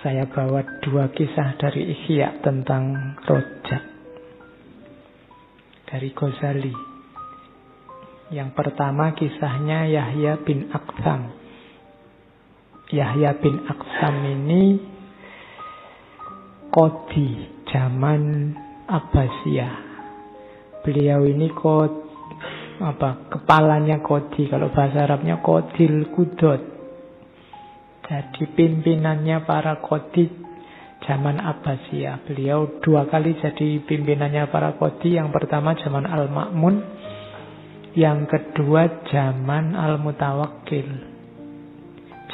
Saya bawa 2 kisah dari Ihya tentang rojak dari Ghazali. Yang pertama kisahnya Yahya bin Aqsam. Yahya bin Aqsam ini qadhi zaman Abbasiyah. Beliau ini kepalanya qadhi, kalau bahasa Arabnya qadhil qudot. Jadi pimpinannya para qadhi zaman Abbasiyah. Beliau 2 kali jadi pimpinannya para qadhi. Yang pertama zaman Al-Ma'mun, yang kedua zaman Al-Mutawakkil.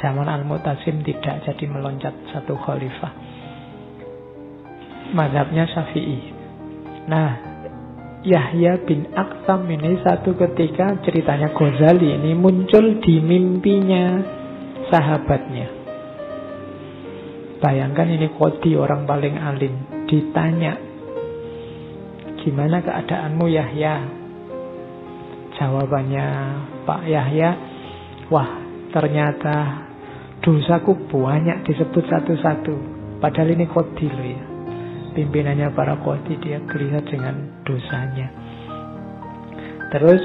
Zaman Al-Mutasim tidak, jadi meloncat 1 khalifah. Mazhabnya Syafi'i. Nah, Yahya bin Aqsam ini satu ketika, ceritanya Ghazali ini muncul di mimpinya sahabatnya. Bayangkan ini qadhi, orang paling alim, ditanya, gimana keadaanmu Yahya? Jawabannya Pak Yahya, wah ternyata dosaku banyak disebut satu-satu. Padahal ini qadhi loh ya, pimpinannya para qadhi, dia gelisah dengan dosanya. Terus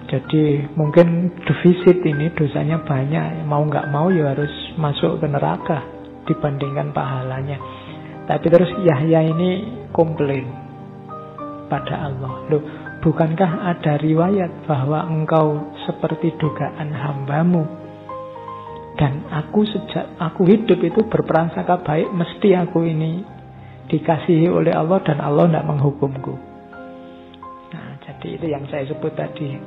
jadi mungkin defisit ini, dosanya banyak, mau nggak mau ya harus masuk ke neraka dibandingkan pahalanya. Tapi terus Yahya ini komplain pada Allah, loh bukankah ada riwayat bahwa engkau seperti dugaan hambamu, dan aku sejak aku hidup itu berprasangka baik, mesti aku ini dikasihi oleh Allah dan Allah tidak menghukumku. Nah, jadi itu yang saya sebut tadi,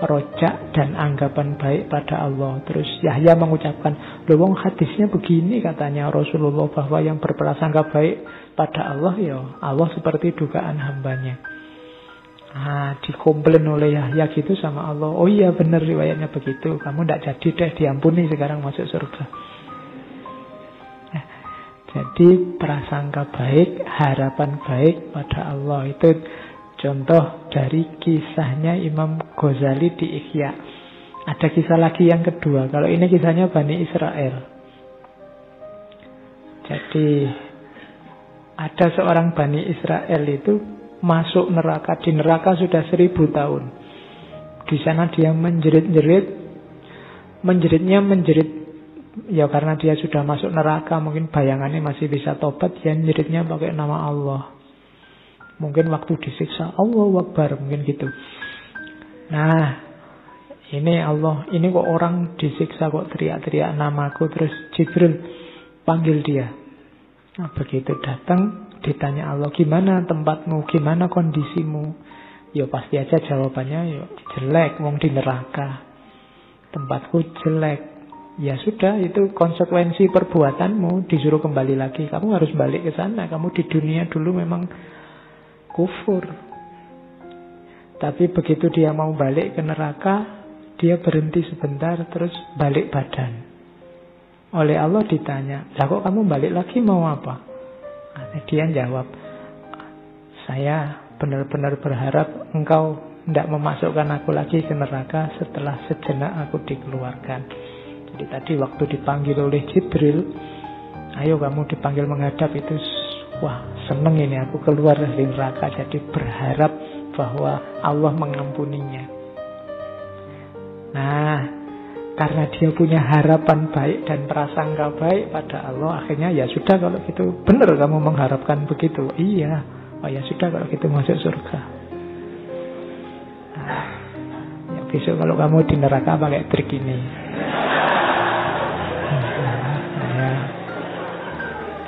rojak dan anggapan baik pada Allah. Terus Yahya mengucapkan, loh wong hadisnya begini katanya Rasulullah, bahwa yang berprasangka baik pada Allah, ya Allah seperti dugaan hambanya. Nah, dikomplain oleh Yahya gitu sama Allah, oh iya benar riwayatnya begitu, kamu tidak jadi deh, diampuni sekarang masuk surga. Nah, jadi prasangka baik, harapan baik pada Allah, itu contoh dari kisahnya Imam Ghazali di Ihya. Ada kisah lagi yang kedua. Kalau ini kisahnya Bani Israel. Jadi ada seorang Bani Israel itu masuk neraka. Di neraka sudah 1000 tahun. Di sana dia menjerit-jerit. Menjeritnya ya karena dia sudah masuk neraka, mungkin bayangannya masih bisa tobat, dia menjeritnya pakai nama Allah. Mungkin waktu disiksa, Allahu Akbar, mungkin gitu. Nah, ini Allah, ini kok orang disiksa kok teriak-teriak namaku. Terus Jibril panggil dia. Nah, begitu datang, ditanya Allah, gimana tempatmu, gimana kondisimu? Ya pasti aja jawabannya, ya jelek, wong di neraka. Tempatku jelek. Ya sudah, itu konsekuensi perbuatanmu, disuruh kembali lagi. Kamu harus balik ke sana. Kamu di dunia dulu memang kufur. Tapi begitu dia mau balik ke neraka, dia berhenti sebentar, terus balik badan. Oleh Allah ditanya, lah kok kamu balik lagi mau apa? Nah, dia jawab, saya benar-benar berharap engkau tidak memasukkan aku lagi ke neraka setelah sejenak aku dikeluarkan. Jadi tadi waktu dipanggil oleh Jibril, ayo kamu dipanggil menghadap, itu wah seneng ini aku keluar dari neraka, jadi berharap bahwa Allah mengampuninya. Nah, karena dia punya harapan baik dan prasangka baik pada Allah, akhirnya ya sudah kalau gitu, benar kamu mengharapkan begitu. Iya, oh ya sudah kalau gitu masuk surga. Nah, ya besok kalau kamu di neraka pakai trik ini. Ya.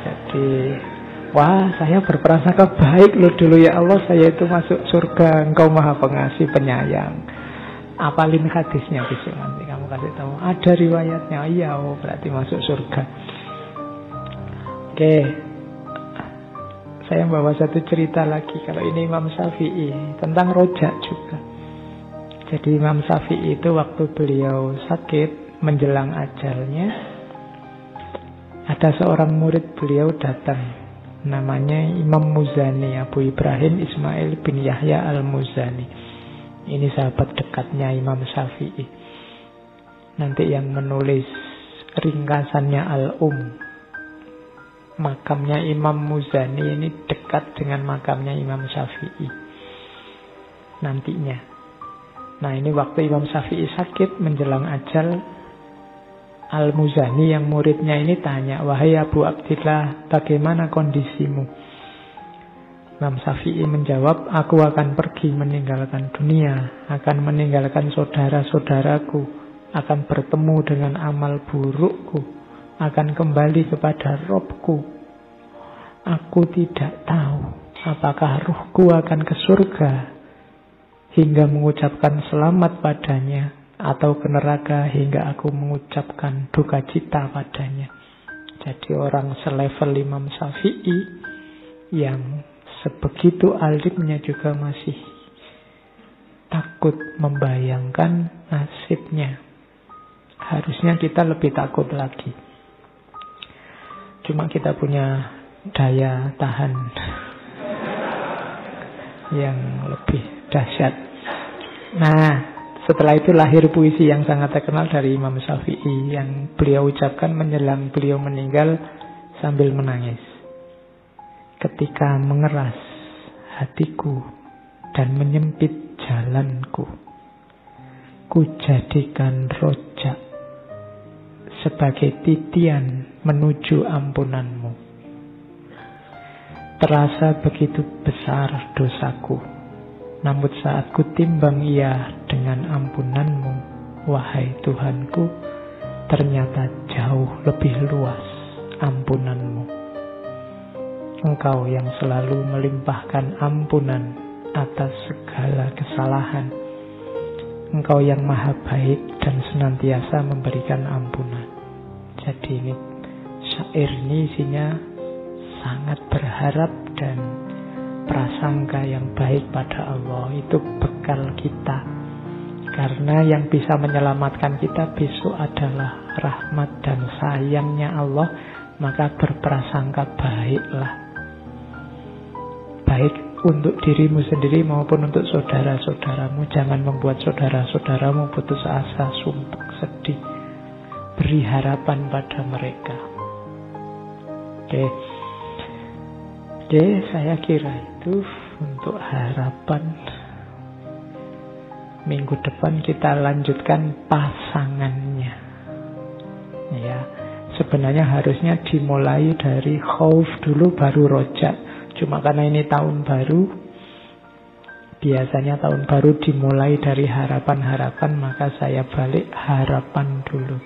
Jadi wah, saya berprasangka baik loh dulu ya Allah, saya itu masuk surga, Engkau Maha Pengasih Penyayang. Apalin hadisnya besok nanti kamu kasih tahu. Ada riwayatnya, iya, oh berarti masuk surga. Oke, saya bawa satu cerita lagi. Kalau ini Imam Syafi'i, tentang rojak juga. Jadi Imam Syafi'i itu waktu beliau sakit menjelang ajalnya, ada seorang murid beliau datang, namanya Imam Muzani, Abu Ibrahim Ismail bin Yahya al-Muzani. Ini sahabat dekatnya Imam Syafi'i. Nanti yang menulis ringkasannya Al-Um. Makamnya Imam Muzani ini dekat dengan makamnya Imam Syafi'i nantinya. Nah, ini waktu Imam Syafi'i sakit menjelang ajal, Al-Muzani yang muridnya ini tanya, "Wahai Abu Abdillah, bagaimana kondisimu?" Imam Syafi'i menjawab, "Aku akan pergi meninggalkan dunia, akan meninggalkan saudara-saudaraku, akan bertemu dengan amal burukku, akan kembali kepada Robku. Aku tidak tahu apakah ruhku akan ke surga hingga mengucapkan selamat padanya, atau ke neraka hingga aku mengucapkan duka cita padanya." Jadi orang selevel Imam Syafi'i yang sebegitu alimnya juga masih takut membayangkan nasibnya. Harusnya kita lebih takut lagi. Cuma kita punya daya tahan yang lebih dahsyat. Nah, setelah itu lahir puisi yang sangat terkenal dari Imam Syafi'i yang beliau ucapkan menjelang beliau meninggal sambil menangis. "Ketika mengeras hatiku dan menyempit jalanku, ku jadikan rojak sebagai titian menuju ampunanmu. Terasa begitu besar dosaku, namun saat ku timbang ia dengan ampunanmu, wahai Tuhanku, ternyata jauh lebih luas ampunanmu. Engkau yang selalu melimpahkan ampunan atas segala kesalahan. Engkau yang maha baik dan senantiasa memberikan ampunan." Jadi ini syair ini isinya sangat berharap dan prasangka yang baik pada Allah. Itu bekal kita. Karena yang bisa menyelamatkan kita besok adalah rahmat dan sayangnya Allah. Maka berprasangka baiklah. Baik untuk dirimu sendiri maupun untuk saudara-saudaramu. Jangan membuat saudara-saudaramu putus asa, sumpah, sedih. Beri harapan pada mereka. Oke, saya kira itu untuk harapan. Minggu depan kita lanjutkan pasangannya. Ya, sebenarnya harusnya dimulai dari khauf dulu baru rojak. Cuma karena ini tahun baru, biasanya tahun baru dimulai dari harapan-harapan, maka saya balik harapan dulu.